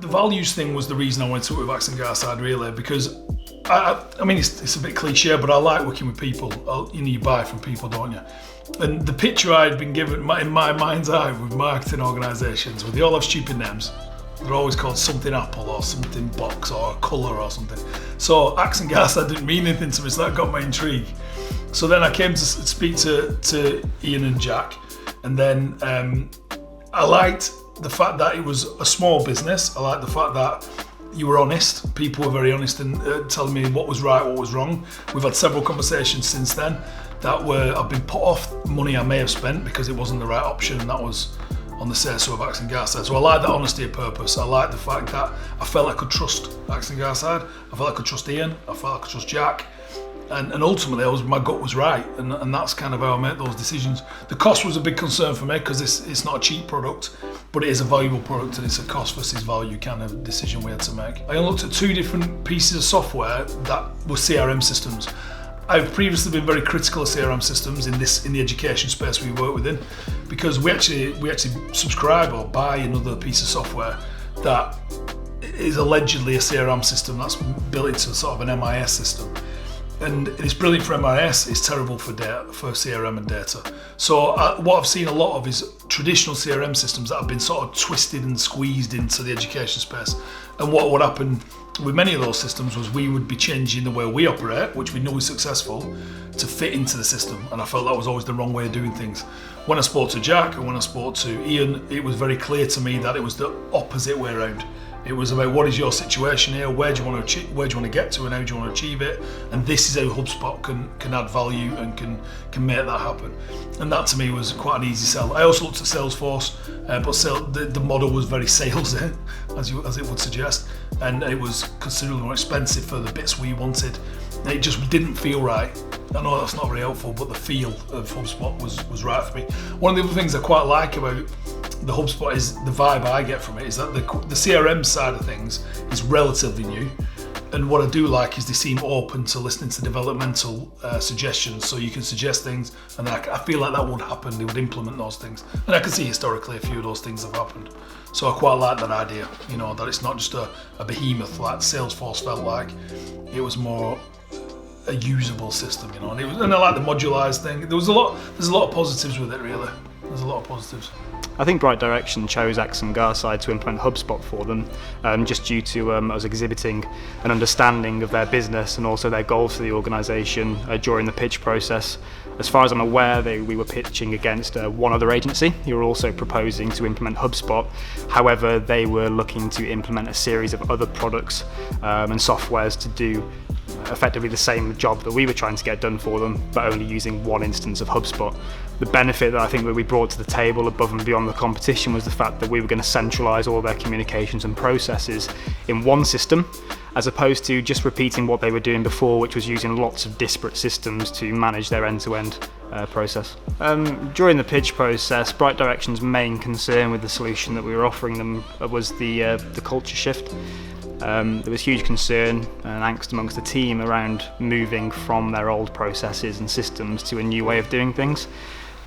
the values thing was the reason I went to it with Axon Garside, really, because I mean, it's a bit cliche, but I like working with people. You buy from people, don't you? And the picture I had been given in my mind's eye with marketing organisations, they all have stupid names. They're always called something Apple or something Box or a colour or something. So Axon Garside didn't mean anything to me, so that got my intrigue. So then I came to speak to Ian and Jack, and then I liked the fact that it was a small business. I liked the fact that you were honest. People were very honest in telling me what was right, what was wrong. We've had several conversations since then that I've been put off money I may have spent because it wasn't the right option, and that was on the say-so of Axon Garside. So I like that honesty of purpose. I like the fact that I felt I could trust Axon Garside. I felt I could trust Ian. I felt I could trust Jack. And ultimately, my gut was right, and that's kind of how I made those decisions. The cost was a big concern for me because it's not a cheap product, but it is a valuable product, and it's a cost versus value kind of decision we had to make. I looked at 2 different pieces of software that were CRM systems. I've previously been very critical of CRM systems in the education space we work within, because we actually subscribe or buy another piece of software that is allegedly a CRM system that's built into sort of an MIS system. And it's brilliant for MIS, it's terrible for CRM and data. So what I've seen a lot of is traditional CRM systems that have been sort of twisted and squeezed into the education space. And what would happen with many of those systems was we would be changing the way we operate, which we know is successful, to fit into the system. And I felt that was always the wrong way of doing things. When I spoke to Jack and when I spoke to Ian, it was very clear to me that it was the opposite way around. It was about what is your situation here, where do you want to get to, and how do you want to achieve it, and this is how HubSpot can add value and can make that happen. And that to me was quite an easy sell. I also looked at Salesforce, but the model was very salesy, as it would suggest, and it was considerably more expensive for the bits we wanted. It just didn't feel right. I know that's not very helpful, but the feel of HubSpot was right for me. One of the other things I quite like about the HubSpot is the vibe I get from it is that the CRM side of things is relatively new, and what I do like is they seem open to listening to developmental suggestions, so you can suggest things, and I feel like that would happen, they would implement those things, and I can see historically a few of those things have happened. So I quite like that idea, that it's not just a behemoth like Salesforce felt like. It was more a usable system, and I like the modularized thing. There's a lot of positives with it, really. There's a lot of positives. I think Bright Direction chose Axon Garside to implement HubSpot for them, just due to us exhibiting an understanding of their business and also their goals for the organisation during the pitch process. As far as I'm aware, we were pitching against one other agency who were also proposing to implement HubSpot. However, they were looking to implement a series of other products and softwares to do effectively the same job that we were trying to get done for them, but only using one instance of HubSpot. The benefit that I think that we brought to the table above and beyond the competition was the fact that we were going to centralise all their communications and processes in one system, as opposed to just repeating what they were doing before, which was using lots of disparate systems to manage their end-to-end process. During the pitch process, Bright Direction's main concern with the solution that we were offering them was the culture shift. There was huge concern and angst amongst the team around moving from their old processes and systems to a new way of doing things.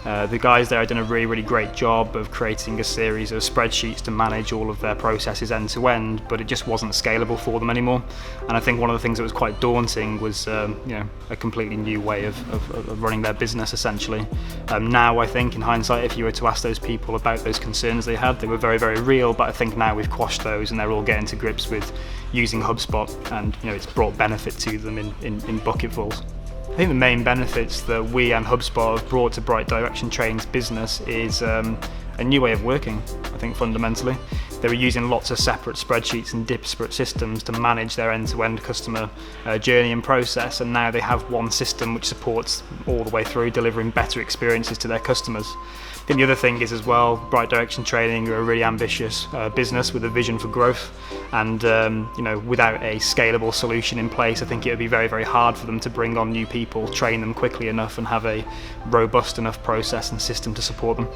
The guys there had done a really, really great job of creating a series of spreadsheets to manage all of their processes end to end, but it just wasn't scalable for them anymore. And I think one of the things that was quite daunting was a completely new way of running their business, essentially. Now I think in hindsight, if you were to ask those people about those concerns they had, they were very, very real, but I think now we've quashed those and they're all getting to grips with using HubSpot, and it's brought benefit to them in bucketfuls. I think the main benefits that we and HubSpot have brought to Bright Direction Training's business is a new way of working, I think fundamentally. They were using lots of separate spreadsheets and disparate systems to manage their end-to-end customer journey and process, and now they have one system which supports all the way through, delivering better experiences to their customers. I think the other thing is as well, Bright Direction Training are a really ambitious business with a vision for growth, and without a scalable solution in place, I think it would be very, very hard for them to bring on new people, train them quickly enough, and have a robust enough process and system to support them.